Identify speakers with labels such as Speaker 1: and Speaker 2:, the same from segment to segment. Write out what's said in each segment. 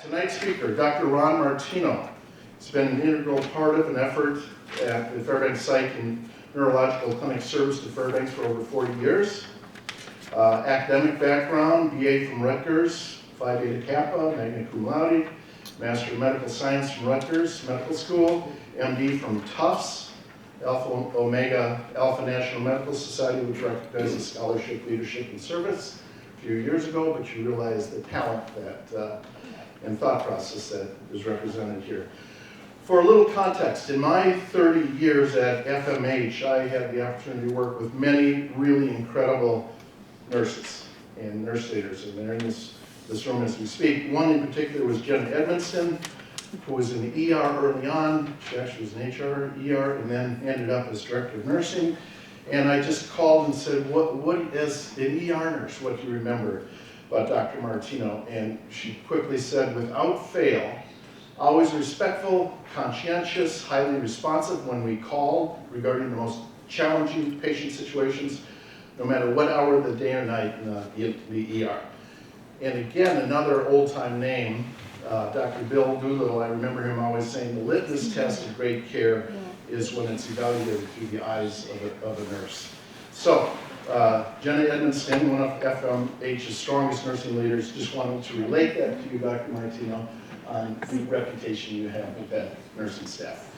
Speaker 1: Tonight's speaker, Dr. Ron Martino. He's been an integral part of an effort at the Fairbanks Psych and Neurological Clinic service to Fairbanks for over 40 years. Academic background, BA from Rutgers, Phi Beta Kappa, magna cum laude, Master of Medical Science from Rutgers Medical School, MD from Tufts, Alpha Omega Alpha National Medical Society, which recognizes scholarship, leadership, and service a few years ago, but you realize the talent that and thought process that is represented here. For a little context, in my 30 years at FMH, I had the opportunity to work with many really incredible nurses and nurse leaders, and they're in this room as we speak. One in particular was Jenna Edmonston, who was in the ER early on. She actually was in ER, and then ended up as director of nursing. And I just called and said, what as an ER nurse, what do you remember about Dr. Martino? And she quickly said, without fail, always respectful, conscientious, highly responsive when we called regarding the most challenging patient situations, no matter what hour of the day or night in the ER. And again, another old-time name, Dr. Bill Doolittle. I remember him always saying the litmus test of great care is when it's evaluated through the eyes of a nurse. So, Jenna Edmonston, one of FMH's strongest nursing leaders, just wanted to relate that to you, Dr. Martino, on the reputation you have with that nursing staff.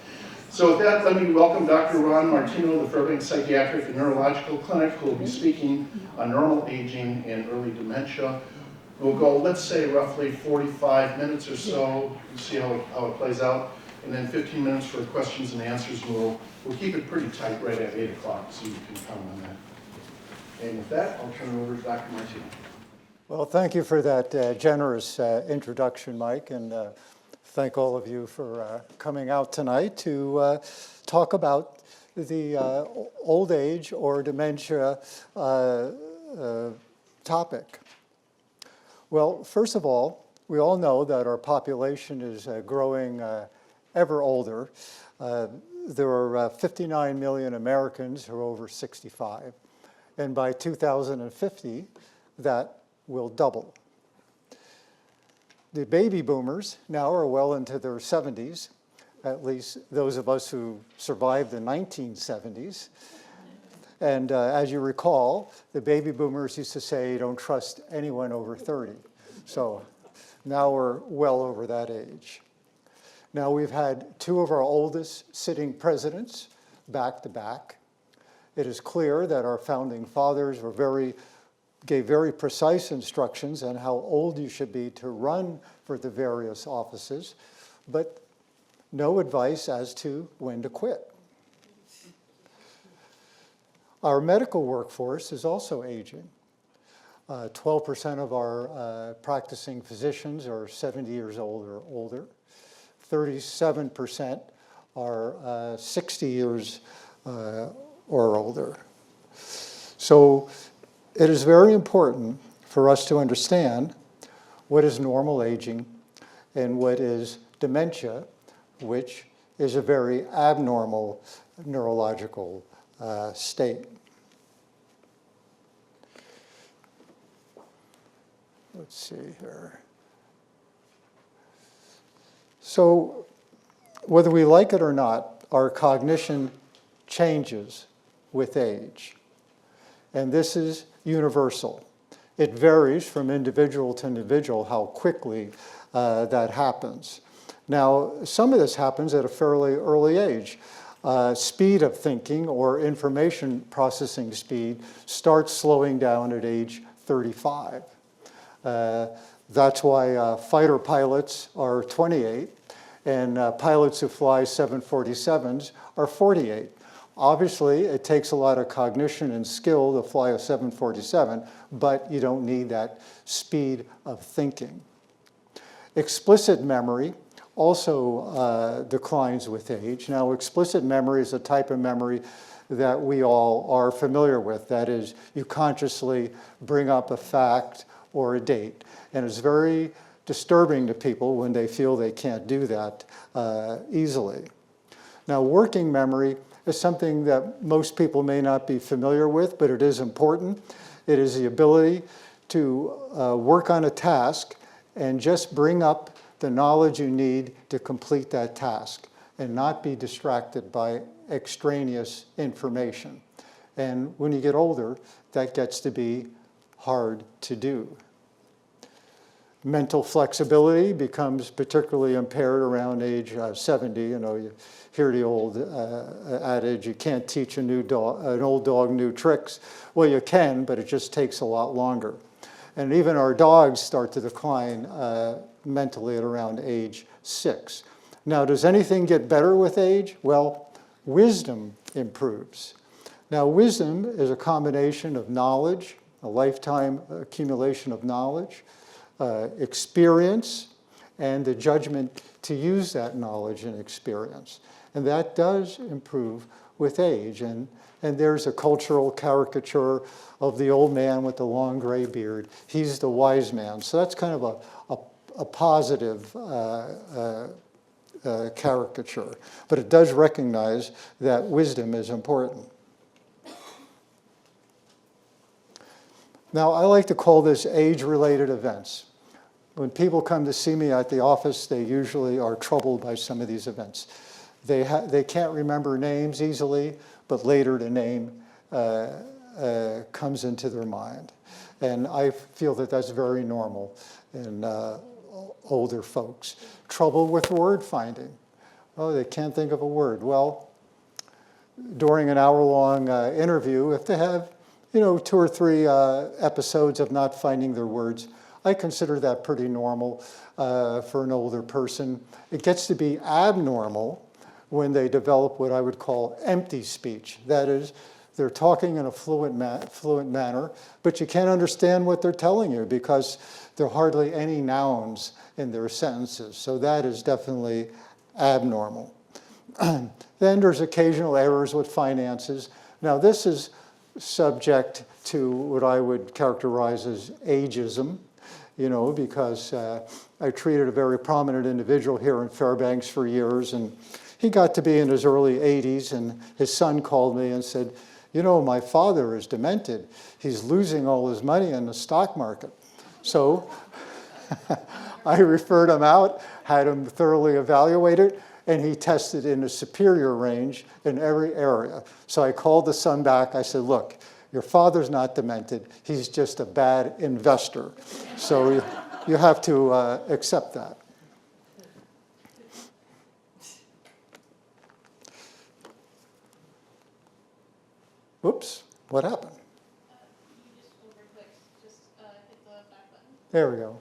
Speaker 1: So with that, let me welcome Dr. Ron Martino, the Fairbanks Psychiatric and Neurological Clinic, who will be speaking on normal aging and early dementia. We'll go, let's say, roughly 45 minutes or so, see how it plays out, and then 15 minutes for questions and answers, and we'll keep it pretty tight right at 8 o'clock, so you can count on that. And with that, I'll turn it over to Dr. Martino.
Speaker 2: Well, thank you for that generous introduction, Mike, and thank all of you for coming out tonight to talk about the old age or dementia topic. Well, first of all, we all know that our population is growing ever older. There are 59 million Americans who are over 65, and by 2050, that will double. The baby boomers now are well into their 70s, at least those of us who survived the 1970s. And as you recall, the baby boomers used to say, don't trust anyone over 30. So now we're well over that age. Now we've had two of our oldest sitting presidents back to back. It is clear that our founding fathers gave very precise instructions on how old you should be to run for the various offices, but no advice as to when to quit. Our medical workforce is also aging. 12% of our practicing physicians are 70 years old or older. 37% are 60 years or older. So it is very important for us to understand what is normal aging and what is dementia, which is a very abnormal neurological state. Let's see here. So whether we like it or not, our cognition changes with age. And this is universal. It varies from individual to individual how quickly that happens. Now, some of this happens at a fairly early age. Speed of thinking or information processing speed starts slowing down at age 35. That's why fighter pilots are 28 and pilots who fly 747s are 48. Obviously, it takes a lot of cognition and skill to fly a 747, but you don't need that speed of thinking. Explicit memory also declines with age. Now, explicit memory is a type of memory that we all are familiar with. That is, you consciously bring up a fact or a date. And it's very disturbing to people when they feel they can't do that easily. Now, working memory is something that most people may not be familiar with, but it is important. It is the ability to work on a task and just bring up the knowledge you need to complete that task and not be distracted by extraneous information. And when you get older, that gets to be hard to do. Mental flexibility becomes particularly impaired around age 70. You hear the old adage, you can't teach an old dog new tricks. Well, you can, but it just takes a lot longer. And even our dogs start to decline mentally at around age 6. Now, does anything get better with age? Well, wisdom improves. Now, wisdom is a combination of knowledge, a lifetime accumulation of knowledge, experience, and the judgment to use that knowledge and experience. And that does improve with age. And there's a cultural caricature of the old man with the long gray beard. He's the wise man. So that's kind of a positive caricature. But it does recognize that wisdom is important. Now, I like to call this age-related events. When people come to see me at the office, they usually are troubled by some of these events. They can't remember names easily, but later the name comes into their mind. And I feel that that's very normal in older folks. Trouble with word finding. Oh, they can't think of a word. Well, during an hour-long interview, if they have 2 or 3 episodes of not finding their words, I consider that pretty normal for an older person. It gets to be abnormal when they develop what I would call empty speech. That is, they're talking in a fluent manner, but you can't understand what they're telling you because there are hardly any nouns in their sentences. So that is definitely abnormal. Then there's occasional errors with finances. Now, this is subject to what I would characterize as ageism, because I treated a very prominent individual here in Fairbanks for years, and he got to be in his early 80s, and his son called me and said, my father is demented. He's losing all his money in the stock market. So I referred him out, had him thoroughly evaluated, and he tested in a superior range in every area. So I called the son back. I said, look, your father's not demented. He's just a bad investor. So you have to accept that. Whoops, what happened?
Speaker 3: You just overclicked. Just hit the back button.
Speaker 2: There we go.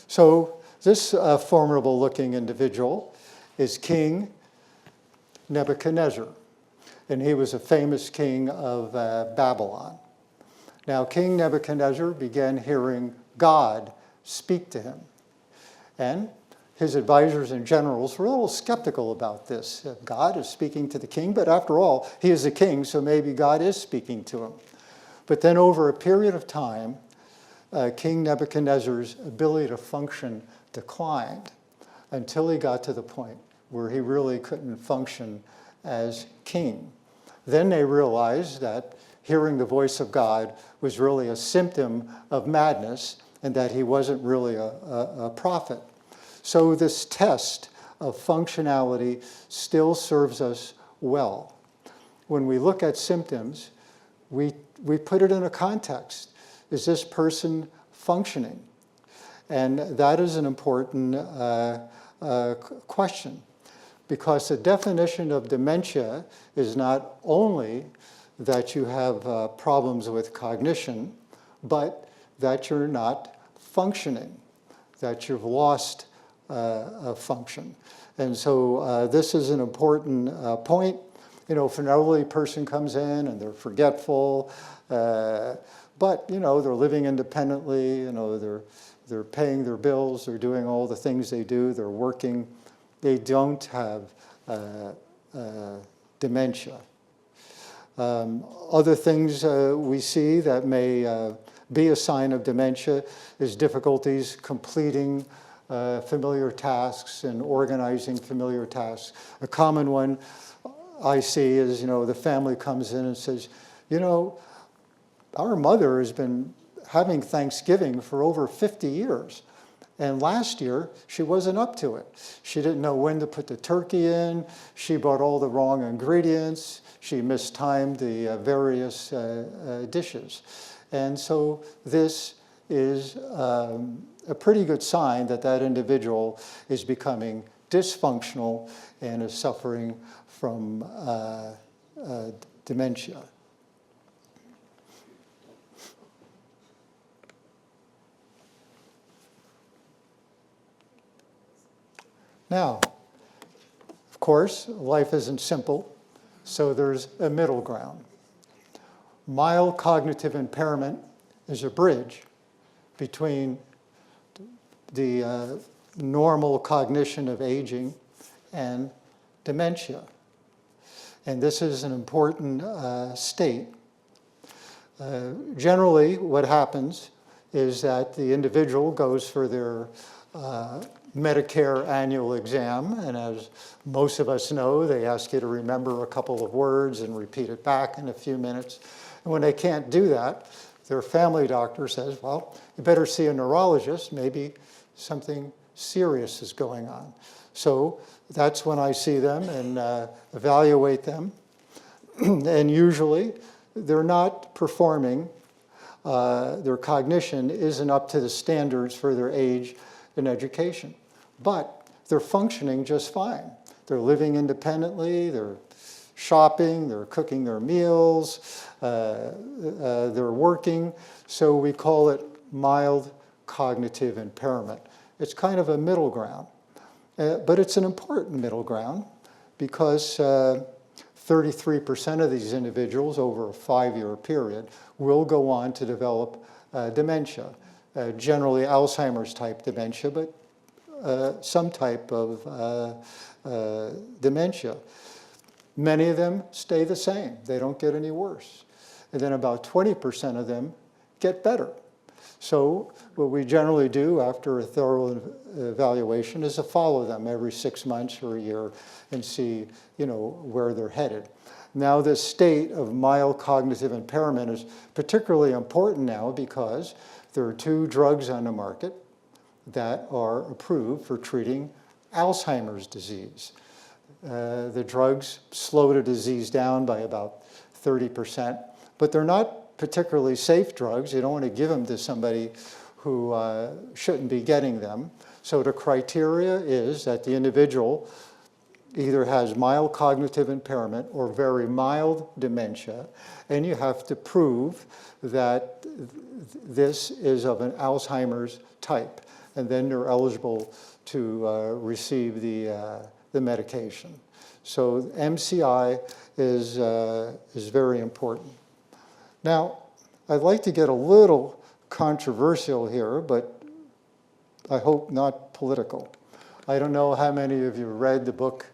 Speaker 2: So this formidable looking individual is King Nebuchadnezzar. And he was a famous king of Babylon. Now, King Nebuchadnezzar began hearing God speak to him. And his advisors and generals were a little skeptical about this. God is speaking to the king, but after all, he is a king, so maybe God is speaking to him. But then over a period of time, King Nebuchadnezzar's ability to function declined until he got to the point where he really couldn't function as king. Then they realized that hearing the voice of God was really a symptom of madness and that he wasn't really a prophet. So this test of functionality still serves us well. When we look at symptoms, we put it in a context. Is this person functioning? And that is an important question, because the definition of dementia is not only that you have problems with cognition, but that you're not functioning, that you've lost a function. And so this is an important point. If an elderly person comes in and they're forgetful, but they're living independently, they're paying their bills, they're doing all the things they do, they're working, they don't have dementia. Other things we see that may be a sign of dementia is difficulties completing familiar tasks and organizing familiar tasks. A common one I see is, the family comes in and says, our mother has been having Thanksgiving for over 50 years. And last year, she wasn't up to it. She didn't know when to put the turkey in. She bought all the wrong ingredients. She mistimed the various dishes. And so this is a pretty good sign that that individual is becoming dysfunctional and is suffering from dementia. Now, of course, life isn't simple, so there's a middle ground. Mild cognitive impairment is a bridge between the normal cognition of aging and dementia. And this is an important state. Generally, what happens is that the individual goes for their Medicare annual exam, and as most of us know, they ask you to remember a couple of words and repeat it back in a few minutes. And when they can't do that, their family doctor says, well, you better see a neurologist, maybe something serious is going on. So that's when I see them and evaluate them. And usually they're not performing, their cognition isn't up to the standards for their age and education. But they're functioning just fine. They're living independently, they're shopping, they're cooking their meals, they're working. So we call it mild cognitive impairment. It's kind of a middle ground. But it's an important middle ground because 33% of these individuals over a 5-year period will go on to develop dementia, generally Alzheimer's type dementia, but some type of dementia. Many of them stay the same. They don't get any worse. And then about 20% of them get better. So what we generally do after a thorough evaluation is to follow them every 6 months or a year and see, where they're headed. Now, this state of mild cognitive impairment is particularly important now because there are 2 drugs on the market that are approved for treating Alzheimer's disease. The drugs slow the disease down by about 30%, but they're not particularly safe drugs. You don't want to give them to somebody who shouldn't be getting them. So the criteria is that the individual either has mild cognitive impairment or very mild dementia, and you have to prove that this is of an Alzheimer's type, and then you're eligible to receive the medication. So MCI is very important. Now, I'd like to get a little controversial here, but I hope not political. I don't know how many of you read the book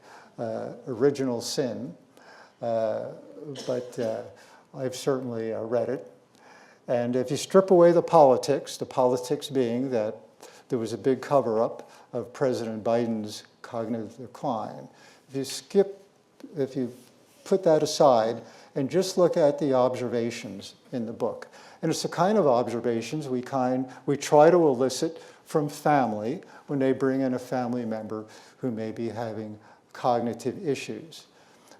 Speaker 2: Original Sin, but I've certainly read it. And if you strip away the politics being that there was a big cover-up of President Biden's cognitive decline, if you put that aside and just look at the observations in the book. And it's the kind of observations we try to elicit from family when they bring in a family member who may be having cognitive issues.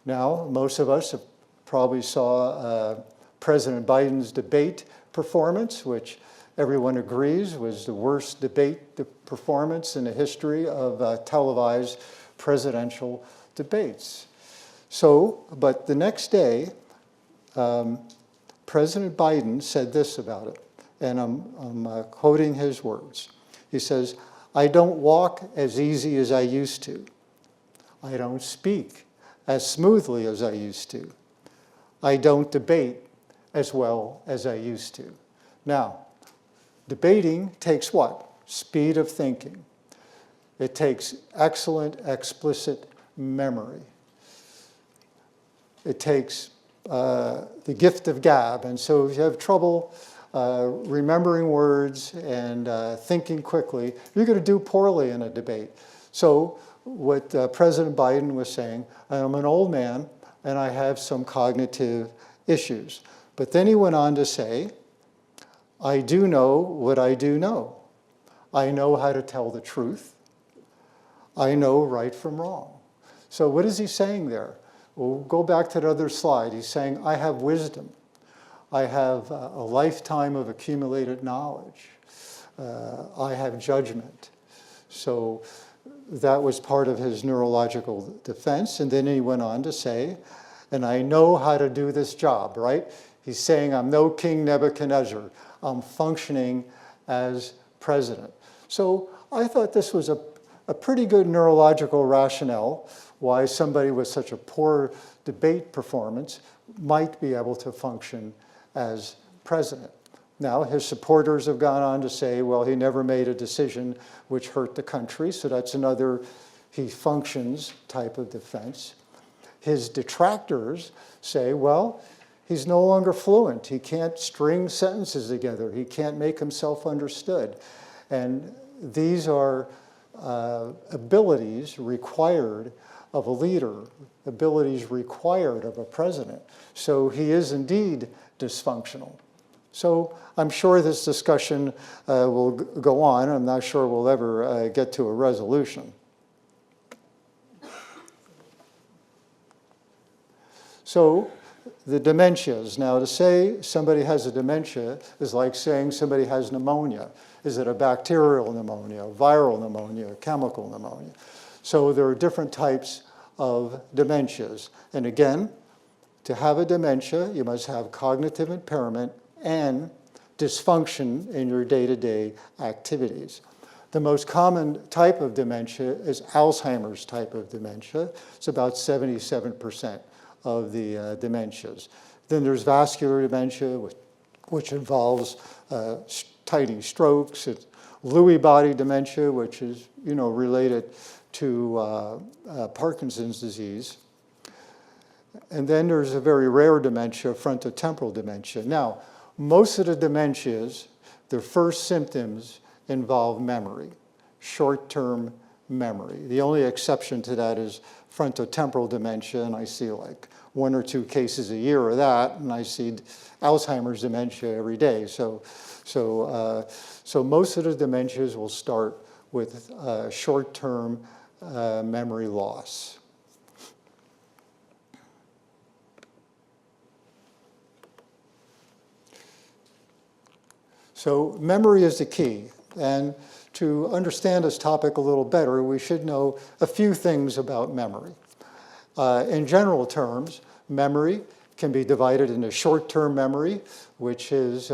Speaker 2: Now, most of us have probably saw President Biden's debate performance, which everyone agrees was the worst debate performance in the history of televised presidential debates. So, but the next day, President Biden said this about it, and I'm quoting his words. He says, "I don't walk as easy as I used to. I don't speak as smoothly as I used to. I don't debate as well as I used to." Now, debating takes what? Speed of thinking. It takes excellent explicit memory. It takes the gift of gab. And so if you have trouble remembering words and thinking quickly, you're going to do poorly in a debate. So what President Biden was saying, I'm an old man and I have some cognitive issues. But then he went on to say, I do know what I do know. I know how to tell the truth. I know right from wrong. So what is he saying there? Well, go back to the other slide. He's saying, I have wisdom. I have a lifetime of accumulated knowledge. I have judgment. So that was part of his neurological defense. And then he went on to say, and I know how to do this job, right? He's saying, I'm no King Nebuchadnezzar. I'm functioning as president. So I thought this was a pretty good neurological rationale why somebody with such a poor debate performance might be able to function as president. Now, his supporters have gone on to say, well, he never made a decision which hurt the country, so that's another he functions type of defense. His detractors say, well, he's no longer fluent. He can't string sentences together. He can't make himself understood. And these are abilities required of a leader, abilities required of a president. So he is indeed dysfunctional. So I'm sure this discussion will go on. I'm not sure we'll ever get to a resolution. So the dementias. Now, to say somebody has a dementia is like saying somebody has pneumonia. Is it a bacterial pneumonia, a viral pneumonia, a chemical pneumonia? So there are different types of dementias. And again, to have a dementia, you must have cognitive impairment and dysfunction in your day-to-day activities. The most common type of dementia is Alzheimer's type of dementia. It's about 77% of the dementias. Then there's vascular dementia, which involves tiny strokes. It's Lewy body dementia, which is related to Parkinson's disease. And then there's a very rare dementia, frontotemporal dementia. Now, most of the dementias, their first symptoms involve memory, short-term memory. The only exception to that is frontotemporal dementia, and I see like 1 or 2 cases a year of that, and I see Alzheimer's dementia every day. So most of the dementias will start with short-term memory loss. So memory is the key. And to understand this topic a little better, we should know a few things about memory. In general terms, memory can be divided into short-term memory, which is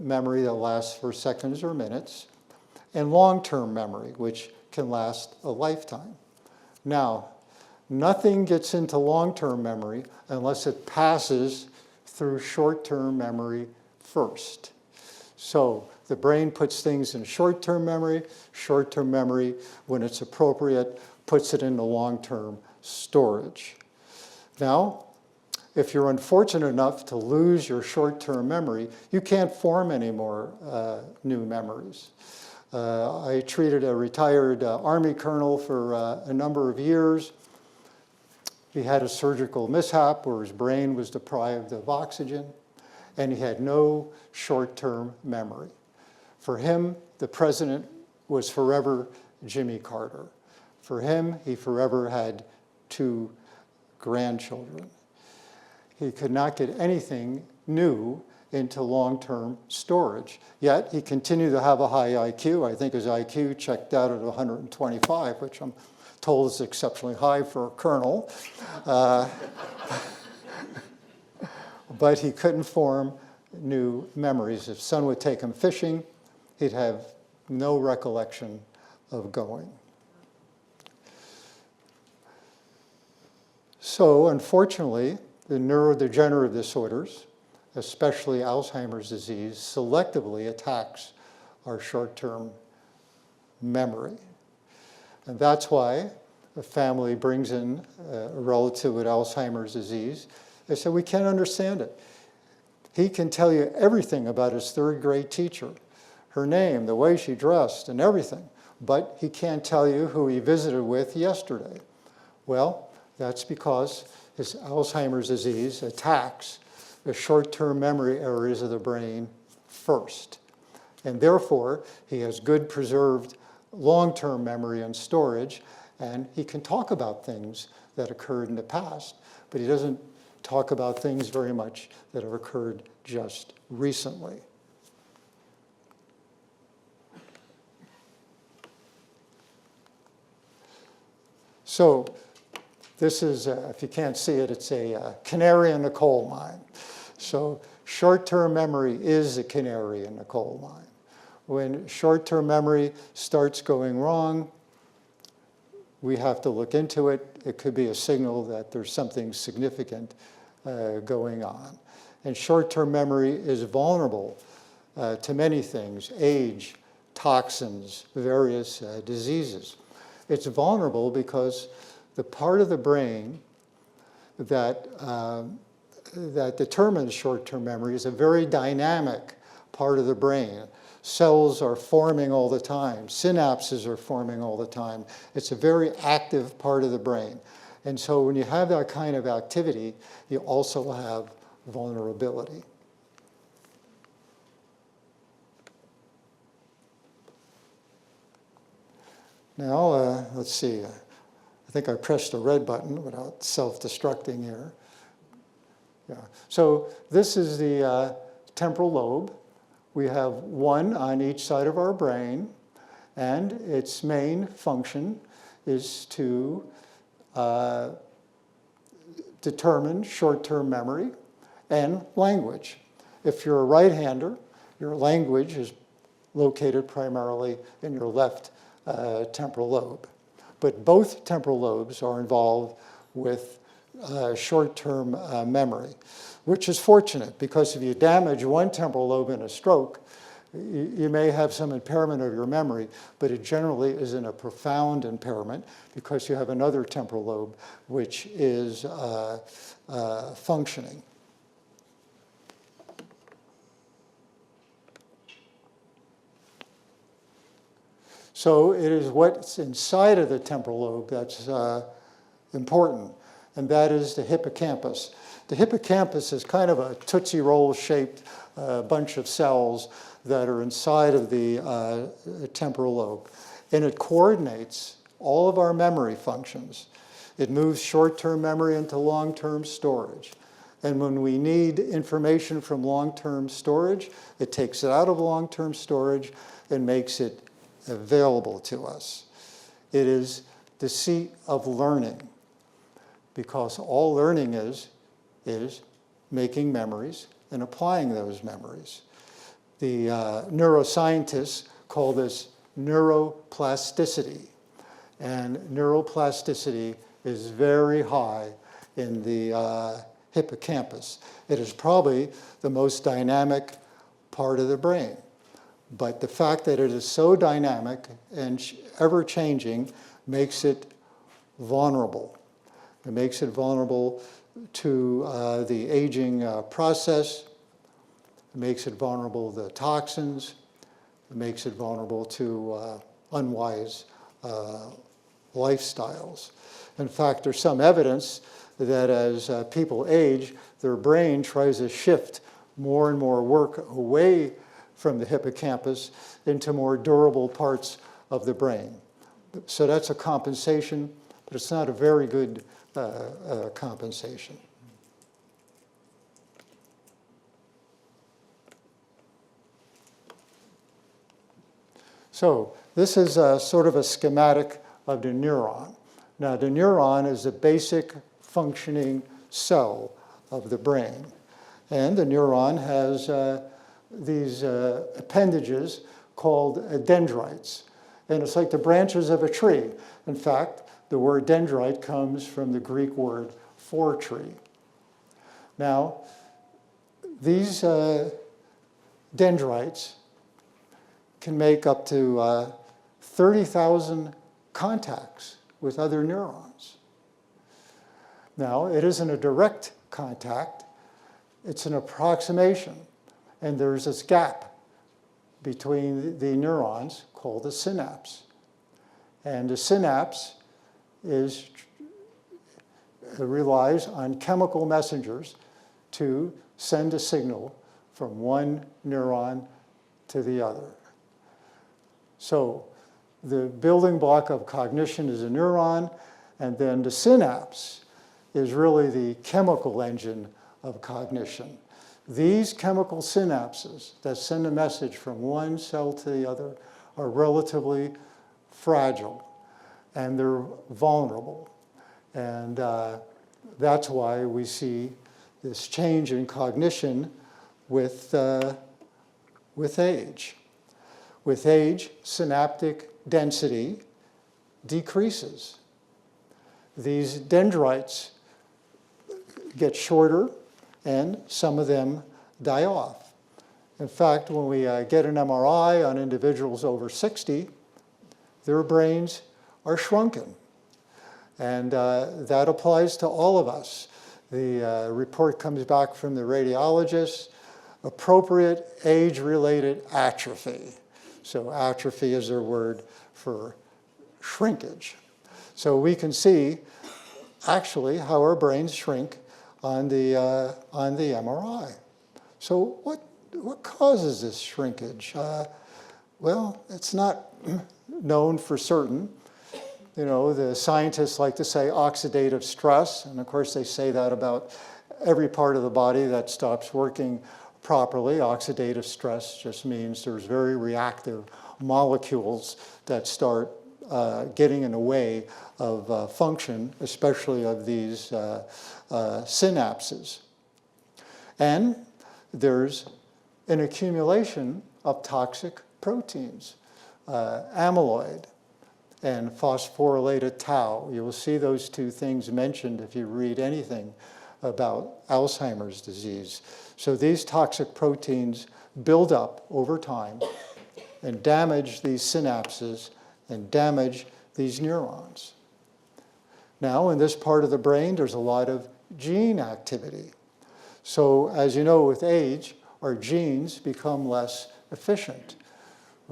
Speaker 2: memory that lasts for seconds or minutes, and long-term memory, which can last a lifetime. Now, nothing gets into long-term memory unless it passes through short-term memory first. So the brain puts things in short-term memory, when it's appropriate, puts it into long-term storage. Now, if you're unfortunate enough to lose your short-term memory, you can't form any more new memories. I treated a retired Army colonel for a number of years. He had a surgical mishap where his brain was deprived of oxygen, and he had no short-term memory. For him, the president was forever Jimmy Carter. For him, he forever had 2 grandchildren. He could not get anything new into long-term storage. Yet, he continued to have a high IQ. I think his IQ checked out at 125, which I'm told is exceptionally high for a colonel. But he couldn't form new memories. If son would take him fishing, he'd have no recollection of going. So, unfortunately, the neurodegenerative disorders, especially Alzheimer's disease, selectively attacks our short-term memory. And that's why a family brings in a relative with Alzheimer's disease. They say, we can't understand it. He can tell you everything about his 3rd grade teacher, her name, the way she dressed, and everything, but he can't tell you who he visited with yesterday. Well, that's because his Alzheimer's disease attacks the short-term memory areas of the brain first. And therefore, he has good preserved long-term memory and storage, and he can talk about things that occurred in the past, but he doesn't talk about things very much that have occurred just recently. So this is, if you can't see it, it's a canary in the coal mine. So short-term memory is a canary in the coal mine. When short-term memory starts going wrong, we have to look into it. It could be a signal that there's something significant going on. And short-term memory is vulnerable to many things: age, toxins, various diseases. It's vulnerable because the part of the brain that determines short-term memory is a very dynamic part of the brain. Cells are forming all the time. Synapses are forming all the time. It's a very active part of the brain. And so when you have that kind of activity, you also have vulnerability. Now, let's see. I think I pressed the red button without self-destructing here. Yeah. So this is the temporal lobe. We have one on each side of our brain, and its main function is to determine short-term memory and language. If you're a right-hander, your language is located primarily in your left temporal lobe. But both temporal lobes are involved with short-term memory, which is fortunate, because if you damage one temporal lobe in a stroke, you may have some impairment of your memory, but it generally isn't a profound impairment because you have another temporal lobe which is functioning. So it is what's inside of the temporal lobe that's important, and that is the hippocampus. The hippocampus is kind of a Tootsie Roll-shaped bunch of cells that are inside of the temporal lobe, and it coordinates all of our memory functions. It moves short-term memory into long-term storage. And when we need information from long-term storage, it takes it out of long-term storage and makes it available to us. It is the seat of learning, because all learning is making memories and applying those memories. The neuroscientists call this neuroplasticity, and neuroplasticity is very high in the hippocampus. It is probably the most dynamic part of the brain. But the fact that it is so dynamic and ever-changing makes it vulnerable. It makes it vulnerable to the aging process. It makes it vulnerable to toxins. It makes it vulnerable to unwise lifestyles. In fact, there's some evidence that as people age, their brain tries to shift more and more work away from the hippocampus into more durable parts of the brain. So that's a compensation, but it's not a very good compensation. So this is sort of a schematic of the neuron. Now, the neuron is a basic functioning cell of the brain. And the neuron has these appendages called dendrites. And it's like the branches of a tree. In fact, the word dendrite comes from the Greek word for tree. Now, these dendrites can make up to 30,000 contacts with other neurons. Now, it isn't a direct contact, it's an approximation. And there's this gap between the neurons called the synapse. And the synapse relies on chemical messengers to send a signal from one neuron to the other. So the building block of cognition is a neuron, and then the synapse is really the chemical engine of cognition. These chemical synapses that send a message from one cell to the other are relatively fragile, and they're vulnerable. And that's why we see this change in cognition with age. With age, synaptic density decreases. These dendrites get shorter, and some of them die off. In fact, when we get an MRI on individuals over 60, their brains are shrunken. And that applies to all of us. The report comes back from the radiologist, appropriate age-related atrophy. So atrophy is their word for shrinkage. So we can see actually how our brains shrink on the MRI. So what causes this shrinkage? Well, it's not known for certain. You know, the scientists like to say oxidative stress, and of course they say that about every part of the body that stops working properly. Oxidative stress just means there's very reactive molecules that start getting in the way of function, especially of these synapses. And there's an accumulation of toxic proteins, amyloid and phosphorylated tau. You will see those two things mentioned if you read anything about Alzheimer's disease. So these toxic proteins build up over time and damage these synapses and damage these neurons. Now, in this part of the brain, there's a lot of gene activity. So as you know, with age, our genes become less efficient.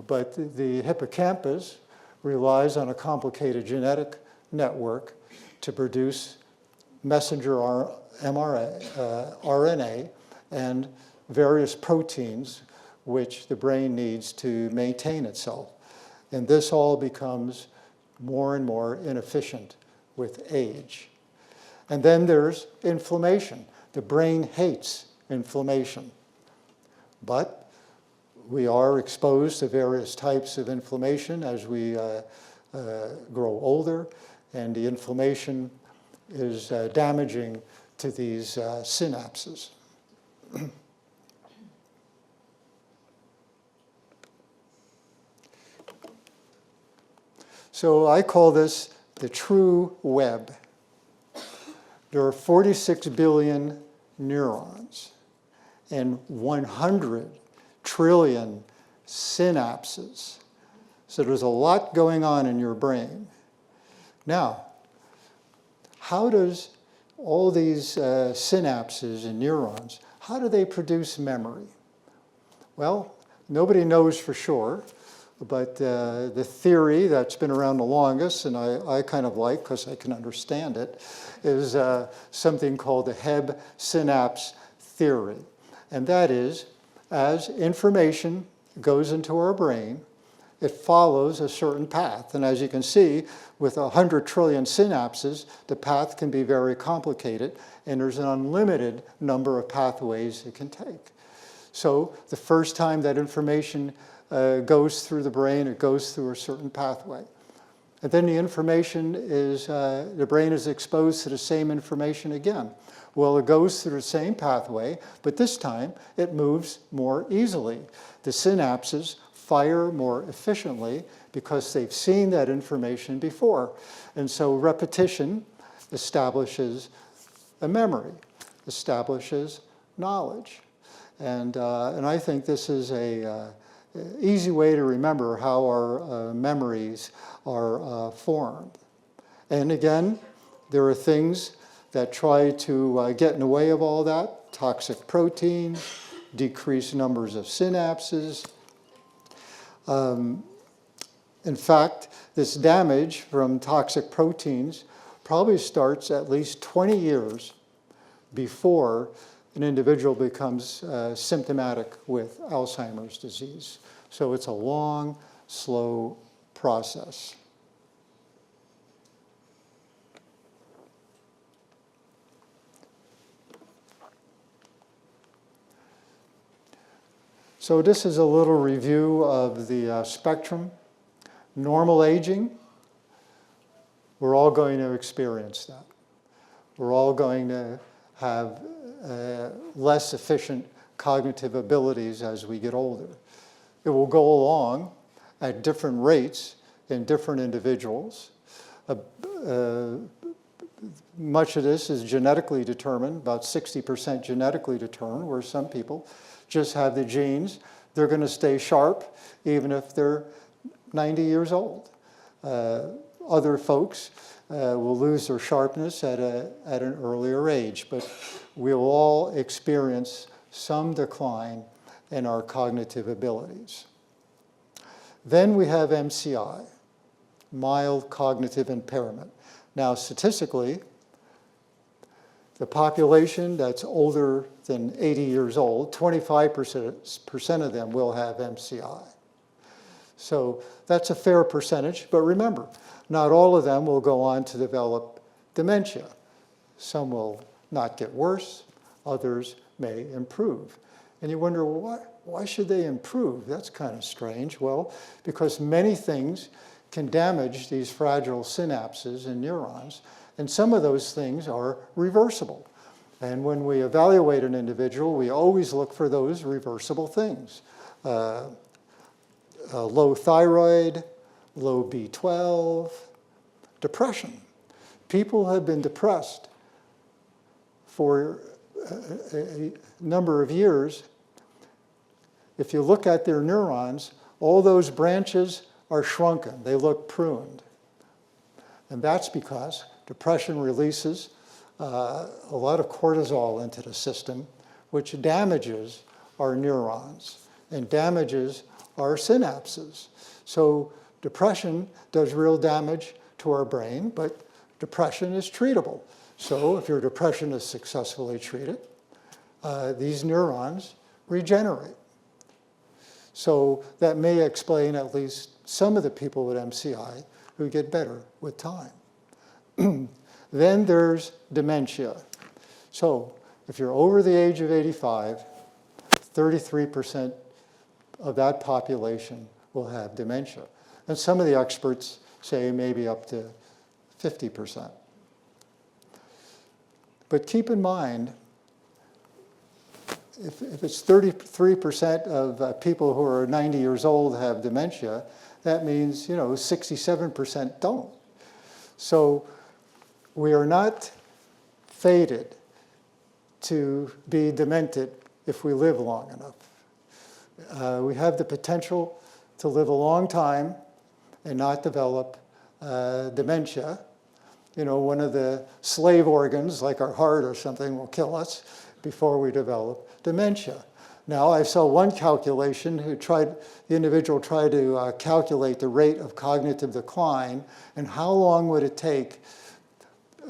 Speaker 2: But the hippocampus relies on a complicated genetic network to produce messenger RNA and various proteins which the brain needs to maintain itself. And this all becomes more and more inefficient with age. And then there's inflammation. The brain hates inflammation. But we are exposed to various types of inflammation as we grow older, and the inflammation is damaging to these synapses. So I call this the true web. There are 46 billion neurons and 100 trillion synapses. So there's a lot going on in your brain. Now, how does all these synapses and neurons, how do they produce memory? Well, nobody knows for sure, but the theory that's been around the longest, and I kind of like because I can understand it, is something called the Hebb synapse theory. And that is, as information goes into our brain, it follows a certain path. And as you can see, with 100 trillion synapses, the path can be very complicated, and there's an unlimited number of pathways it can take. So the first time that information goes through the brain, it goes through a certain pathway. And then the information is, the brain is exposed to the same information again. Well, it goes through the same pathway, but this time it moves more easily. The synapses fire more efficiently because they've seen that information before. And so repetition establishes a memory, establishes knowledge. And I think this is an easy way to remember how our memories are formed. And again, there are things that try to get in the way of all that: toxic proteins, decreased numbers of synapses. In fact, this damage from toxic proteins probably starts at least 20 years before an individual becomes symptomatic with Alzheimer's disease. So it's a long, slow process. So this is a little review of the spectrum. Normal aging, we're all going to experience that. We're all going to have less efficient cognitive abilities as we get older. It will go along at different rates in different individuals. Much of this is genetically determined, about 60% genetically determined, where some people just have the genes. They're going to stay sharp even if they're 90 years old. Other folks will lose their sharpness at an earlier age, but we'll all experience some decline in our cognitive abilities. Then we have MCI, mild cognitive impairment. Now, statistically, the population that's older than 80 years old, 25% of them will have MCI. So that's a fair percentage, but remember, not all of them will go on to develop dementia. Some will not get worse, others may improve. And you wonder, well, why should they improve? That's kind of strange. Well, because many things can damage these fragile synapses and neurons, and some of those things are reversible. And when we evaluate an individual, we always look for those reversible things. Low thyroid, low B12, depression. People have been depressed for a number of years. If you look at their neurons, all those branches are shrunken. They look pruned. And that's because depression releases a lot of cortisol into the system, which damages our neurons and damages our synapses. So depression does real damage to our brain, but depression is treatable. So if your depression is successfully treated, these neurons regenerate. So that may explain at least some of the people with MCI who get better with time. Then there's dementia. So if you're over the age of 85, 33% of that population will have dementia. And some of the experts say maybe up to 50%. But keep in mind, if it's 33% of people who are 90 years old have dementia, that means 67% don't. So we are not fated to be demented if we live long enough. We have the potential to live a long time and not develop dementia. One of the slave organs, like our heart or something, will kill us before we develop dementia. Now, I saw one calculation the individual tried to calculate the rate of cognitive decline and how long would it take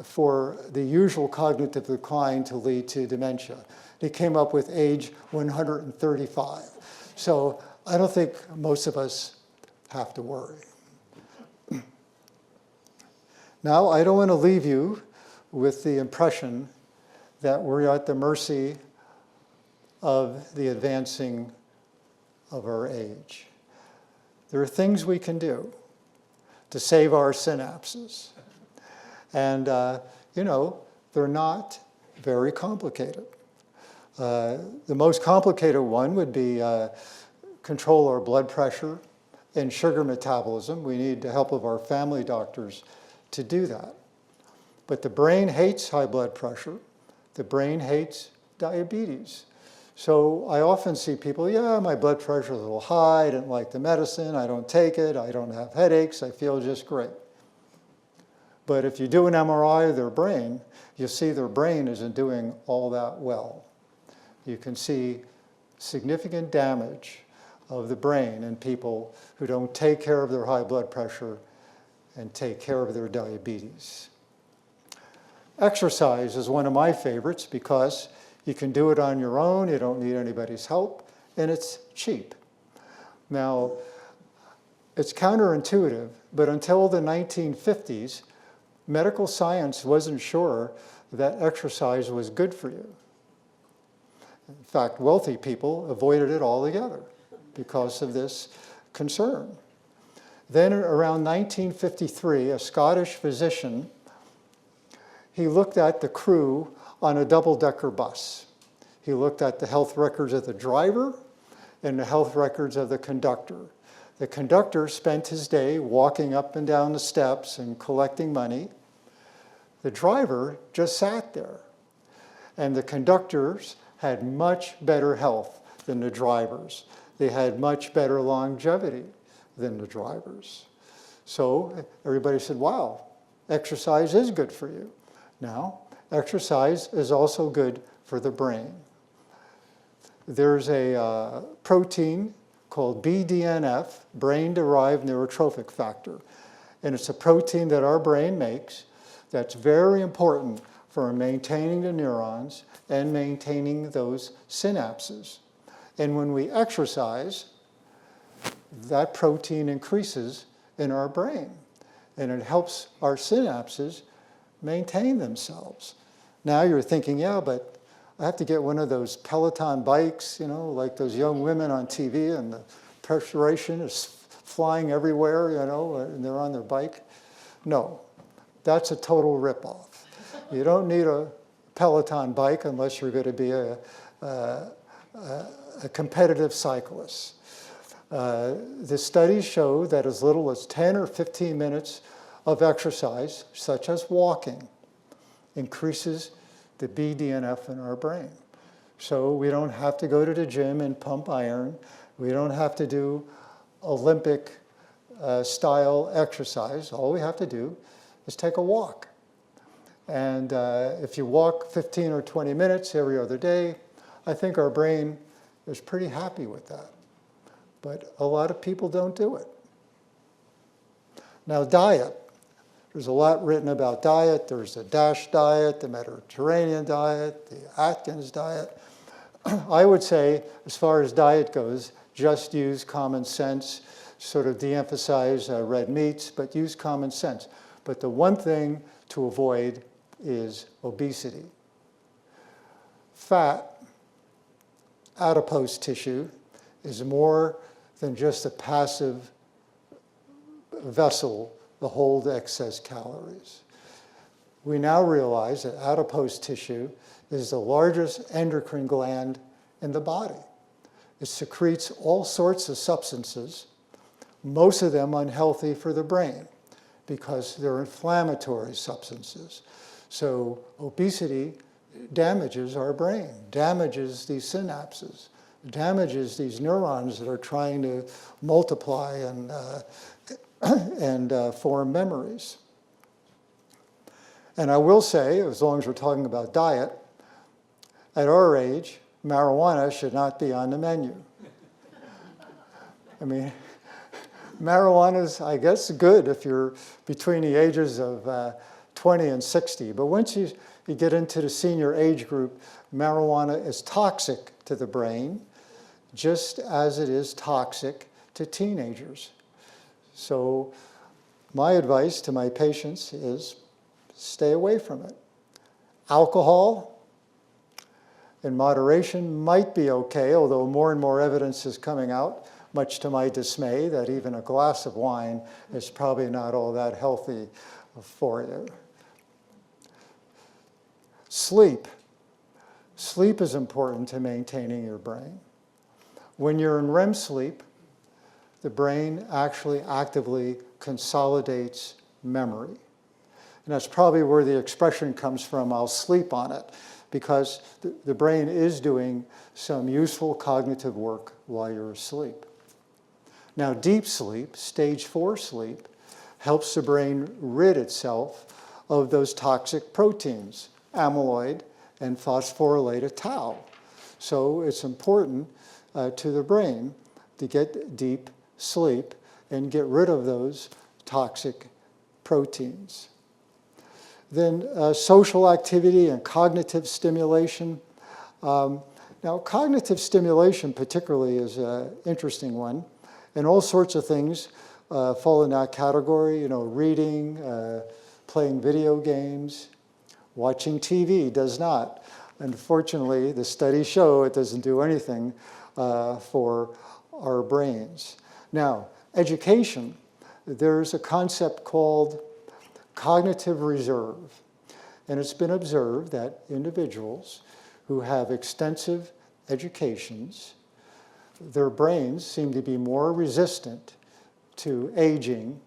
Speaker 2: for the usual cognitive decline to lead to dementia. He came up with age 135. So I don't think most of us have to worry. Now, I don't want to leave you with the impression that we're at the mercy of the advancing of our age. There are things we can do to save our synapses. And, they're not very complicated. The most complicated one would be control our blood pressure and sugar metabolism. We need the help of our family doctors to do that. But the brain hates high blood pressure. The brain hates diabetes. So I often see people, my blood pressure is a little high, I didn't like the medicine, I don't take it, I don't have headaches, I feel just great. But if you do an MRI of their brain, you see their brain isn't doing all that well. You can see significant damage of the brain in people who don't take care of their high blood pressure and take care of their diabetes. Exercise is one of my favorites because You can do it on your own, you don't need anybody's help, and it's cheap. Now, it's counterintuitive, but until the 1950s, medical science wasn't sure that exercise was good for you. In fact, wealthy people avoided it altogether because of this concern. Then around 1953, a Scottish physician, he looked at the crew on a double-decker bus. He looked at the health records of the driver and the health records of the conductor. The conductor spent his day walking up and down the steps and collecting money. The driver just sat there. And the conductors had much better health than the drivers. They had much better longevity than the drivers. So everybody said, wow, exercise is good for you. Now, exercise is also good for the brain. There's a protein called BDNF, brain-derived neurotrophic factor. And it's a protein that our brain makes that's very important for maintaining the neurons and maintaining those synapses. And when we exercise, that protein increases in our brain. And it helps our synapses maintain themselves. Now you're thinking, yeah, but I have to get one of those Peloton bikes, you know, like those young women on TV, and the perspiration is flying everywhere, you know, and they're on their bike. No, that's a total ripoff. You don't need a Peloton bike unless you're going to be a competitive cyclist. The studies show that as little as 10 or 15 minutes of exercise, such as walking, increases the BDNF in our brain. So we don't have to go to the gym and pump iron. We don't have to do Olympic style exercise. All we have to do is take a walk. And if you walk 15 or 20 minutes every other day, I think our brain is pretty happy with that. But a lot of people don't do it. Now, diet. There's a lot written about diet. There's the DASH diet, the Mediterranean diet, the Atkins diet. I would say, as far as diet goes, just use common sense, sort of de-emphasize red meats, but use common sense. But the one thing to avoid is obesity. Fat, adipose tissue, is more than just a passive vessel to hold excess calories. We now realize that adipose tissue is the largest endocrine gland in the body. It secretes all sorts of substances, most of them unhealthy for the brain because they're inflammatory substances. So obesity damages our brain, damages these synapses, damages these neurons that are trying to multiply and form memories. And I will say, as long as we're talking about diet, at our age, marijuana should not be on the menu. I mean, marijuana is, I guess, good if you're between the ages of 20 and 60. But once you get into the senior age group, marijuana is toxic to the brain, just as it is toxic to teenagers. So my advice to my patients is stay away from it. Alcohol, in moderation, might be okay, although more and more evidence is coming out, much to my dismay, that even a glass of wine is probably not all that healthy for you. Sleep. Sleep is important to maintaining your brain. When you're in REM sleep, the brain actually actively consolidates memory. And that's probably where the expression comes from, I'll sleep on it, because the brain is doing some useful cognitive work while you're asleep. Now, deep sleep, stage 4 sleep, helps the brain rid itself of those toxic proteins, amyloid and phosphorylated tau. So it's important to the brain to get deep sleep and get rid of those toxic proteins. Then social activity and cognitive stimulation. Now, cognitive stimulation particularly is an interesting one, and all sorts of things fall in that category, you know, reading, playing video games, watching TV does not. Unfortunately, the studies show it doesn't do anything for our brains. Now, education, there's a concept called cognitive reserve. And it's been observed that individuals who have extensive educations, their brains seem to be more resistant to aging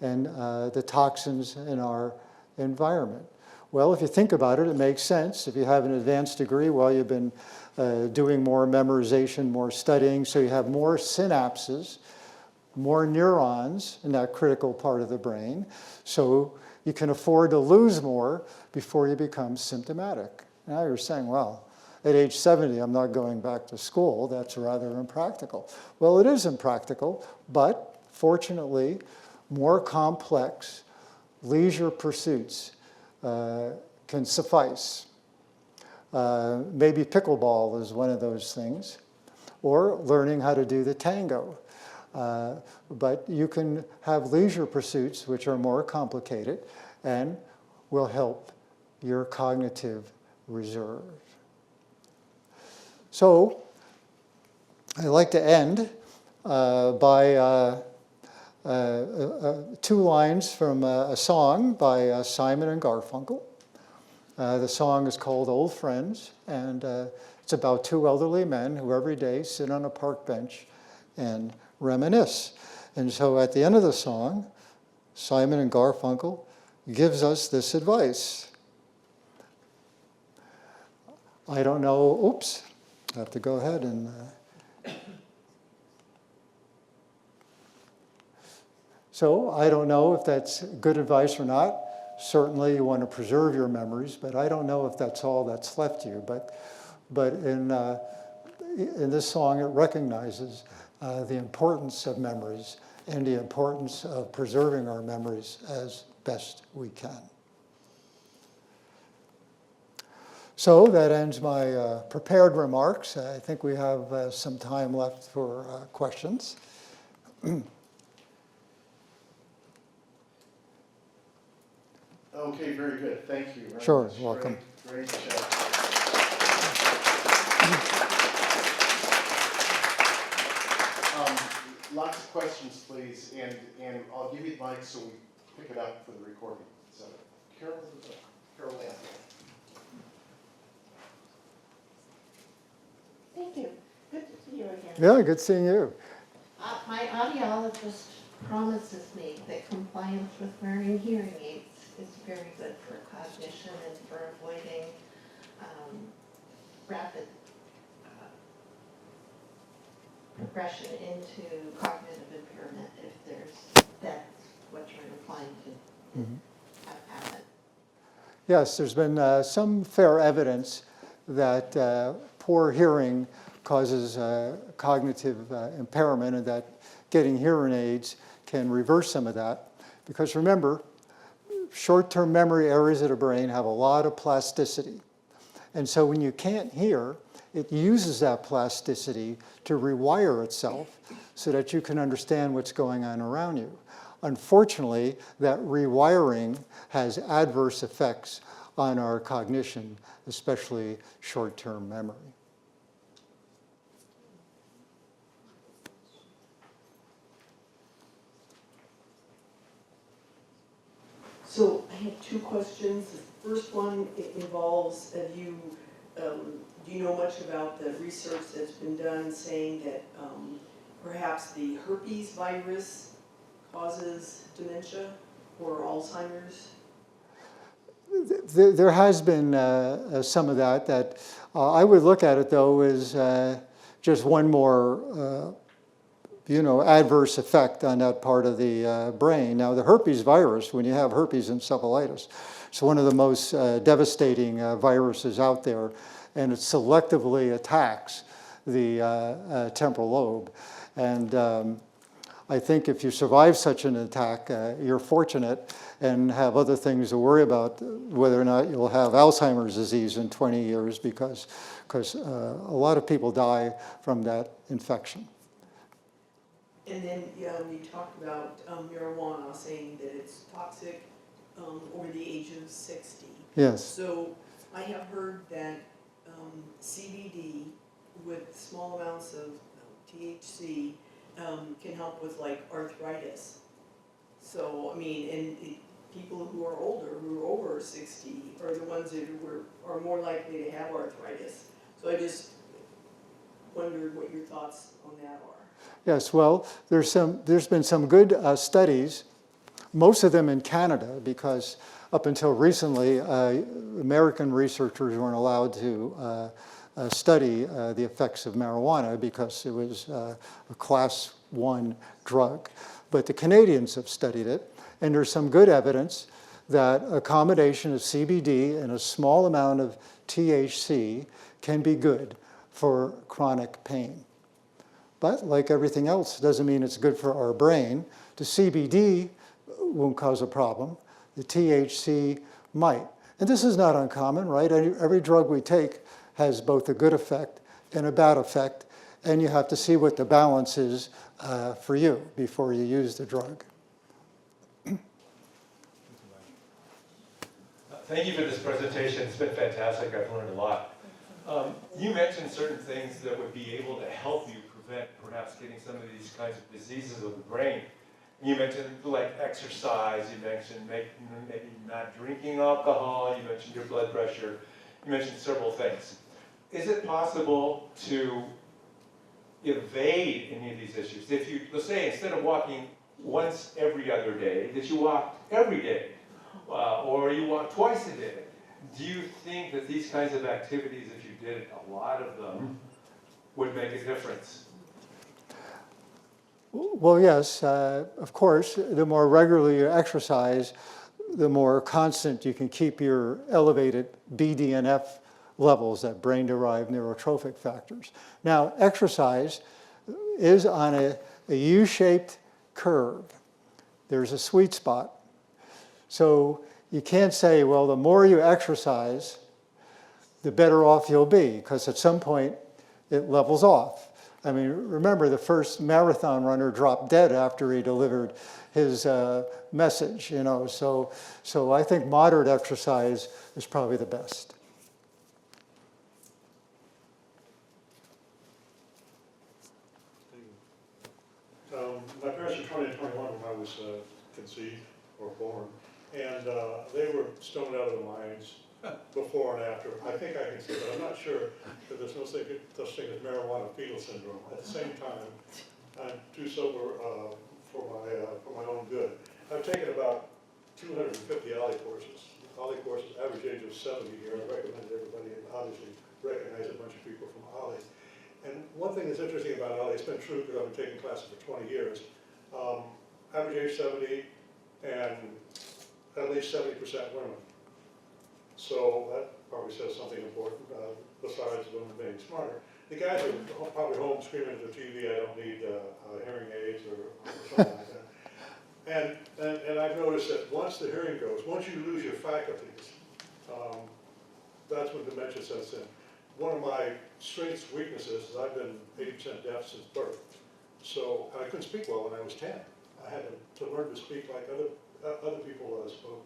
Speaker 2: and the toxins in our environment. Well, if you think about it, it makes sense. If you have an advanced degree, well, you've been doing more memorization, more studying, so you have more synapses, more neurons in that critical part of the brain. So you can afford to lose more before you become symptomatic. Now you're saying, well, at age 70, I'm not going back to school. That's rather impractical. Well, it is impractical, but fortunately, more complex leisure pursuits can suffice. Maybe pickleball is one of those things, or learning how to do the tango. But you can have leisure pursuits which are more complicated and will help your cognitive reserve. So I'd like to end by two lines from a song by Simon and Garfunkel. The song is called Old Friends, and it's about two elderly men who every day sit on a park bench and reminisce. And so at the end of the song, Simon and Garfunkel gives us this advice. I don't know, oops, I have to go ahead and... So I don't know if that's good advice or not. Certainly you want to preserve your memories, but I don't know if that's all that's left you. But in this song, it recognizes the importance of memories and the importance of preserving our memories as best we can. So that ends my prepared remarks. I think we have some time left for questions.
Speaker 1: Okay, very good. Thank you. Very
Speaker 2: Sure,
Speaker 1: much.
Speaker 2: welcome.
Speaker 1: Great lots of questions, please, and I'll give you the mic so we pick it up for the recording. So, Carol Anthony.
Speaker 4: Thank you. Good to see you again.
Speaker 2: Yeah, good seeing you.
Speaker 4: My audiologist promises me that compliance with wearing hearing aids is very good for cognition and for avoiding rapid progression into cognitive impairment if that's what you're inclined to have happen.
Speaker 2: Yes, there's been some fair evidence that poor hearing causes cognitive impairment, and that getting hearing aids can reverse some of that. Because remember, short-term memory areas of the brain have a lot of plasticity. And so when you can't hear, it uses that plasticity to rewire itself so that you can understand what's going on around you. Unfortunately, that rewiring has adverse effects on our cognition, especially short-term memory.
Speaker 5: So I have two questions. The first one involves, do you know much about the research that's been done saying that perhaps the herpes virus causes dementia or Alzheimer's?
Speaker 2: There has been some of that I would look at it, though, as just one more adverse effect on that part of the brain. Now, the herpes virus, when you have herpes encephalitis, it's one of the most devastating viruses out there, and it selectively attacks the temporal lobe. And I think if you survive such an attack, you're fortunate and have other things to worry about, whether or not you'll have Alzheimer's disease in 20 years, because a lot of people die from that infection.
Speaker 5: And then you talked about marijuana, saying that it's toxic over the age of 60.
Speaker 2: Yes.
Speaker 5: So I have heard that CBD with small amounts of THC can help with like arthritis. So, I mean, and people who are older, who are over 60, are the ones that are more likely to have arthritis. So I just wondered what your thoughts on that are.
Speaker 2: Yes, well, there's been some good studies, most of them in Canada, because up until recently, American researchers weren't allowed to study the effects of marijuana because it was a class 1 drug. But the Canadians have studied it, and there's some good evidence that a combination of CBD and a small amount of THC can be good for chronic pain. But like everything else, it doesn't mean it's good for our brain. The CBD won't cause a problem. The THC might. And this is not uncommon, right? Every drug we take has both a good effect and a bad effect, and you have to see what the balance is for you before you use the drug.
Speaker 6: Thank you for this presentation. It's been fantastic. I've learned a lot. You mentioned certain things that would be able to help you prevent perhaps getting some of these kinds of diseases of the brain. You mentioned like exercise, you mentioned maybe not drinking alcohol, you mentioned your blood pressure, you mentioned several things. Is it possible to evade any of these issues? If you, let's say instead of walking once every other day, that you walked every day, or you walk twice a day, do you think that these kinds of activities, if you did a lot of them, would make a difference?
Speaker 2: Well, yes, of course, the more regularly you exercise, the more constant you can keep your elevated BDNF levels, that brain-derived neurotrophic factors. Now, exercise is on a U-shaped curve. There's a sweet spot. So you can't say, well, the more you exercise, the better off you'll be, because at some point it levels off. I mean, remember the first marathon runner dropped dead after he delivered his message, you know. So I think moderate exercise is probably the best.
Speaker 7: My parents were 20 and 21 when I was conceived or born, and they were stoned out of the minds before and after. I think I can say that. I'm not sure that there's no such thing as marijuana fetal syndrome. At the same time, I'm too sober for my own good. I've taken about 250 OLLI courses. OLLI courses, average age of 70 here. I recommend everybody, and obviously recognize a bunch of people from OLLI. And one thing that's interesting about OLLI, it's been true because I've been taking classes for 20 years, average age 70 and at least 70% women. So that probably says something important, besides women being smarter. The guys are probably home screaming at the TV, I don't need hearing aids or something like that. And I've noticed that once the hearing goes, once you lose your faculties, that's when dementia sets in. One of my strengths, weaknesses, is I've been 80% deaf since birth. So I couldn't speak well when I was 10. I had to learn to speak like other people spoke.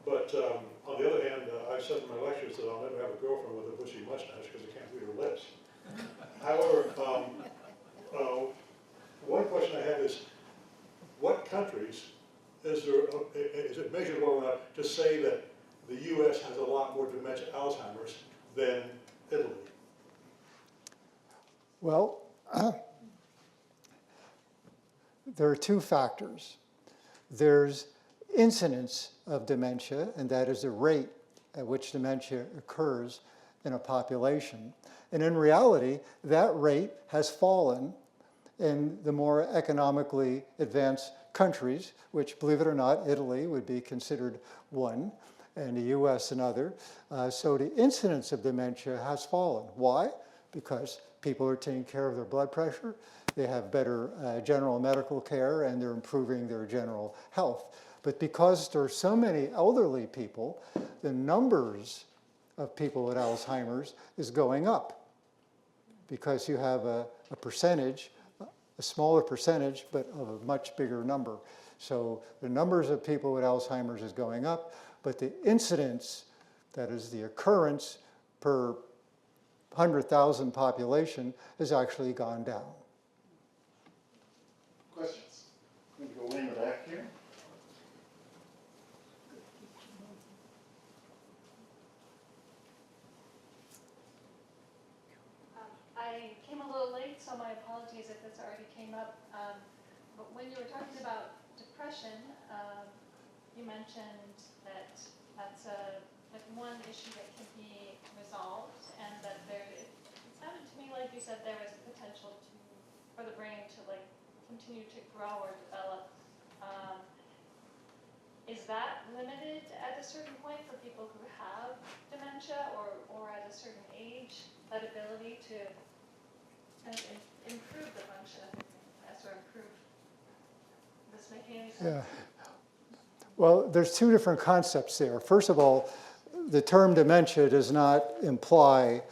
Speaker 7: But on the other hand, I've said in my lectures that I'll never have a girlfriend with a bushy mustache because I can't read her lips. However, one question I have is, what countries is it measured well enough to say that the U.S. has a lot more dementia, Alzheimer's, than Italy?
Speaker 2: Well, there are two factors. There's incidence of dementia, and that is the rate at which dementia occurs in a population. And in reality, that rate has fallen in the more economically advanced countries, which, believe it or not, Italy would be considered one, and the US another. So the incidence of dementia has fallen. Why? Because people are taking care of their blood pressure, they have better general medical care, and they're improving their general health. But because there are so many elderly people, the numbers of people with Alzheimer's is going up, because you have a percentage, a smaller percentage, but of a much bigger number. So the numbers of people with Alzheimer's is going up, but the incidence, that is the occurrence per 100,000 population, has actually gone down.
Speaker 1: Questions? I'm going to go in the back here.
Speaker 3: I came a little late, so my apologies if this already came up. But when you were talking about depression, you mentioned that that's like one issue that can be resolved, and that it sounded to me like you said there was potential for the brain to like continue to grow or develop. Is that limited at a certain point for people who have dementia, or at a certain age, that ability to kind of improve the function or improve? Is this making any sense?
Speaker 2: Yeah. Well, there's two different concepts there. First of all, the term dementia does not imply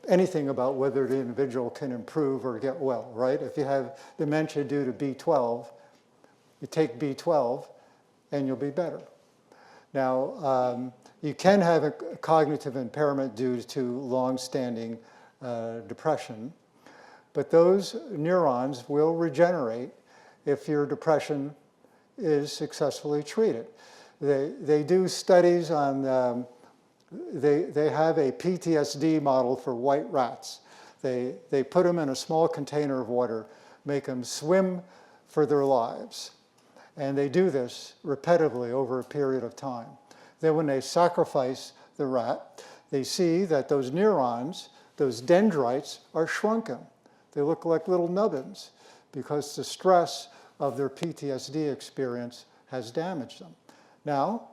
Speaker 2: anything about whether the individual can improve or get well, right? If you have dementia due to B12, you take B12 and you'll be better. Now, you can have a cognitive impairment due to long-standing depression, but those neurons will regenerate if your depression is successfully treated. They do studies on, they have a PTSD model for white rats. They put them in a small container of water, make them swim for their lives. And they do this repetitively over a period of time. Then when they sacrifice the rat, they see that those neurons, those dendrites, are shrunken. They look like little nubbins because the stress of their PTSD experience has damaged them. Now,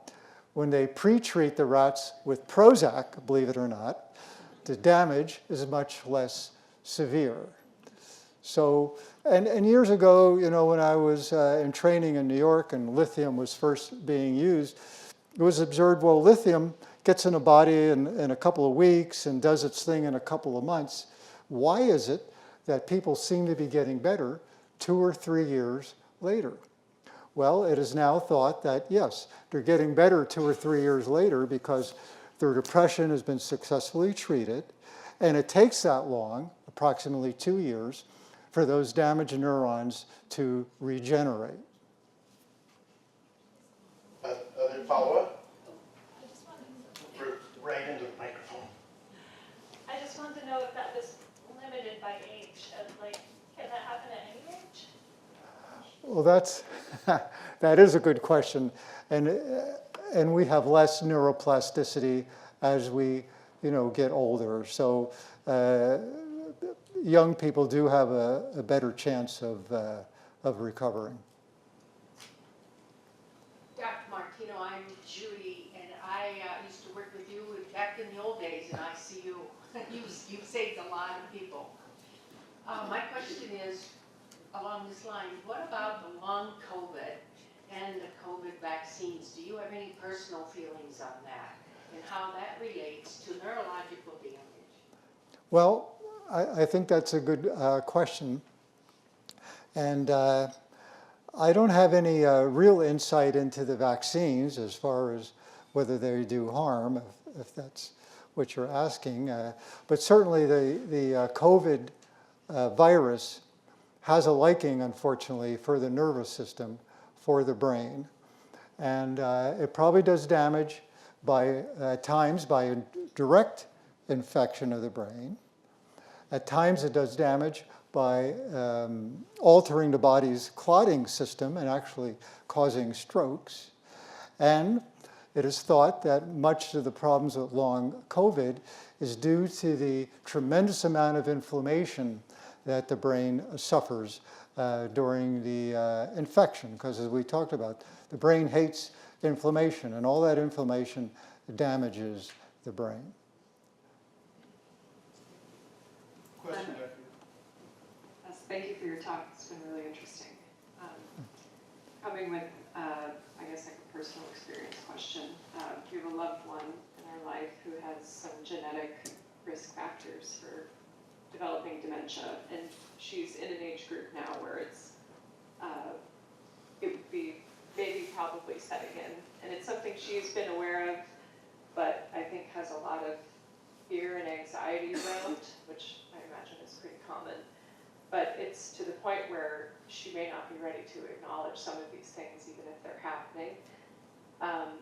Speaker 2: when they pre-treat the rats with Prozac, believe it or not, the damage is much less severe. So, and years ago, you know, when I was in training in New York and lithium was first being used, it was observed, well, lithium gets in a body in a couple of weeks and does its thing in a couple of months. Why is it that people seem to be getting better 2 or 3 years later? Well, it is now thought that, yes, they're getting better 2 or 3 years later because their depression has been successfully treated, and it takes that long, approximately 2 years, for those damaged neurons to regenerate.
Speaker 1: Other follow-up? Right into the microphone.
Speaker 3: I just wanted to know if that was limited by age. Like, can that happen at any age?
Speaker 2: Well, that is a good question, and we have less neuroplasticity as we, you know, get older. So young people do have a better chance of recovering.
Speaker 8: Dr. Martino, I'm Judy, and I used to work with you back in the old days, and I see you've saved a lot of people. My question is, along this line, what about the long COVID and the COVID vaccines? Do you have any personal feelings on that, and how that relates to neurological damage?
Speaker 2: Well, I think that's a good question. And I don't have any real insight into the vaccines as far as whether they do harm, if that's what you're asking. But certainly the COVID virus has a liking, unfortunately, for the nervous system, for the brain. And it probably does damage at times by a direct infection of the brain. At times it does damage by altering the body's clotting system and actually causing strokes. And it is thought that much of the problems with long COVID is due to the tremendous amount of inflammation that the brain suffers during the infection. Because as we talked about, the brain hates inflammation, and all that inflammation damages the brain.
Speaker 1: Question,
Speaker 8: A
Speaker 9: Thank you for your talk. It's been really interesting. Coming with, I guess, like a personal experience question. You have a loved one in our life who has some genetic risk factors for developing dementia, and she's in an age group now where it would be maybe probably setting in, and it's something she's been aware of, but I think has a lot of fear and anxiety around, which I imagine is pretty common. But it's to the point where she may not be ready to acknowledge some of these things, even if they're happening.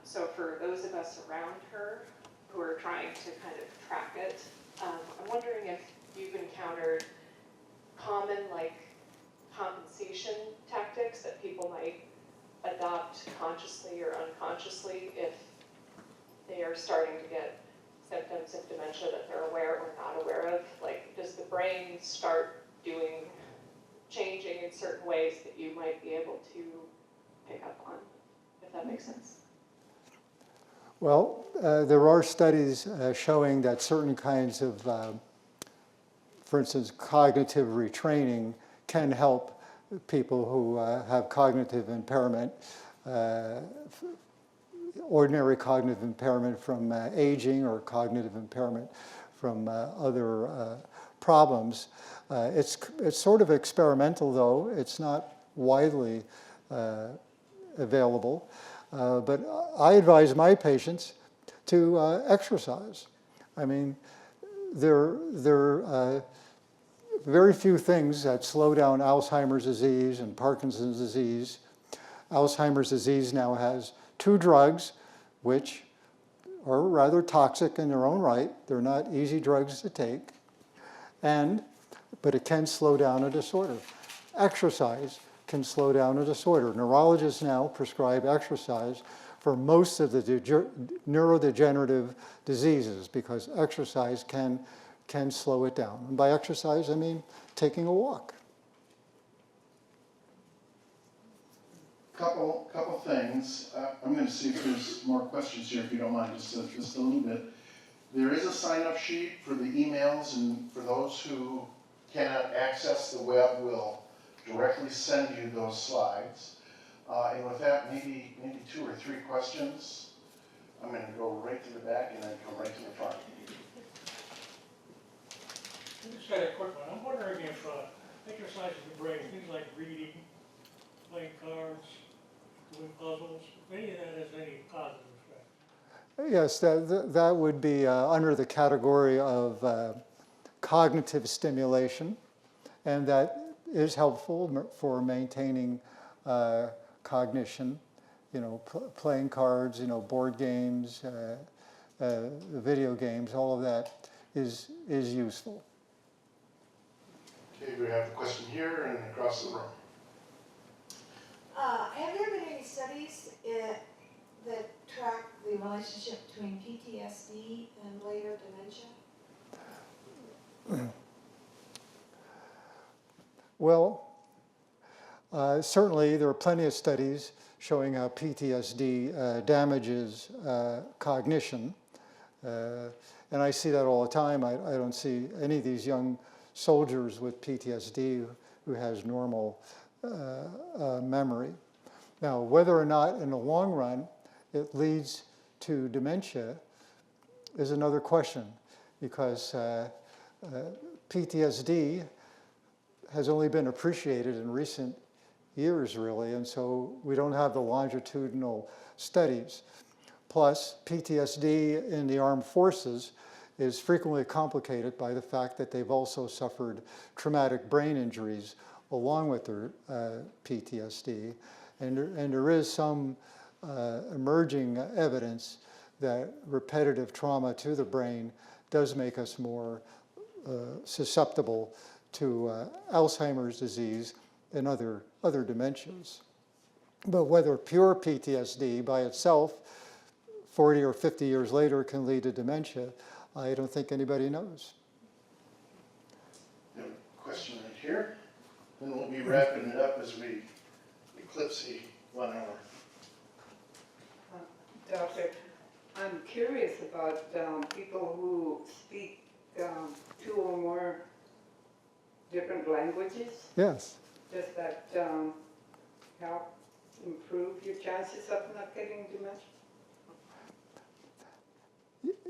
Speaker 9: So for those of us around her who are trying to kind of track it, I'm wondering if you've encountered common compensation tactics that people might adopt consciously or unconsciously if they are starting to get symptoms of dementia that they're aware or not aware of. Like, does the brain start changing in certain ways that you might be able to pick up on, if that makes sense?
Speaker 2: Well, there are studies showing that certain kinds of, for instance, cognitive retraining can help people who have cognitive impairment, ordinary cognitive impairment from aging or cognitive impairment from other problems. It's sort of experimental, though. It's not widely available. But I advise my patients to exercise. I mean, there are very few things that slow down Alzheimer's disease and Parkinson's disease. Alzheimer's disease now has 2 drugs, which are rather toxic in their own right. They're not easy drugs to take. But it can slow down a disorder. Exercise can slow down a disorder. Neurologists now prescribe exercise for most of the neurodegenerative diseases because exercise can slow it down. And by exercise, I mean taking a walk.
Speaker 1: Couple things. I'm going to see if there's more questions here, if you don't mind, just a little bit. There is a sign-up sheet for the emails, and for those who cannot access the web, we'll directly send you those slides. And with that, maybe 2 or 3 questions. I'm going to go right to the back and then come right to the front.
Speaker 10: I just got a quick one. I'm wondering if exercises the brain, things like reading, playing cards, doing puzzles, if any of that has any positive effect.
Speaker 2: Yes, that would be under the category of cognitive stimulation, and that is helpful for maintaining cognition. You know, playing cards, board games, video games, all of that is useful.
Speaker 1: Okay, we have a question here and across the room.
Speaker 11: Have there been any studies that track the relationship between PTSD and later dementia?
Speaker 2: Well, certainly there are plenty of studies showing how PTSD damages cognition. And I see that all the time. I don't see any of these young soldiers with PTSD who has normal memory. Now, whether or not in the long run it leads to dementia is another question, because PTSD has only been appreciated in recent years, really, and so we don't have the longitudinal studies. Plus, PTSD in the armed forces is frequently complicated by the fact that they've also suffered traumatic brain injuries along with their PTSD. And there is some emerging evidence that repetitive trauma to the brain does make us more susceptible to Alzheimer's disease and other dementias. But whether pure PTSD by itself, 40 or 50 years later, can lead to dementia, I don't think anybody knows.
Speaker 1: Question right here. Then we'll be wrapping it up as we eclipse the 1 hour.
Speaker 12: Doctor, I'm curious about people who speak 2 or more different languages?
Speaker 2: Yes.
Speaker 12: Does that help improve your chances of not getting dementia?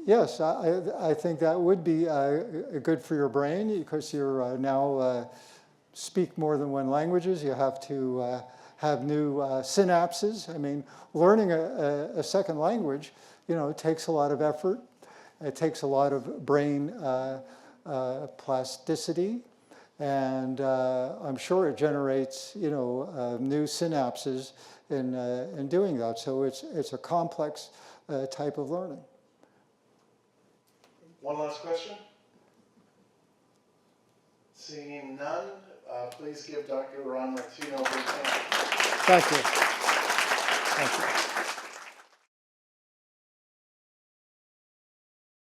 Speaker 2: Yes, I think that would be good for your brain because you're now speak more than one languages. You have to have new synapses. I mean, learning a second language, it takes a lot of effort. It takes a lot of brain plasticity, and I'm sure it generates, new synapses in doing that. So it's a complex type of learning.
Speaker 1: One last question? Seeing none, please give Dr. Ron Martino a big hand.
Speaker 2: Thank you. Thank you.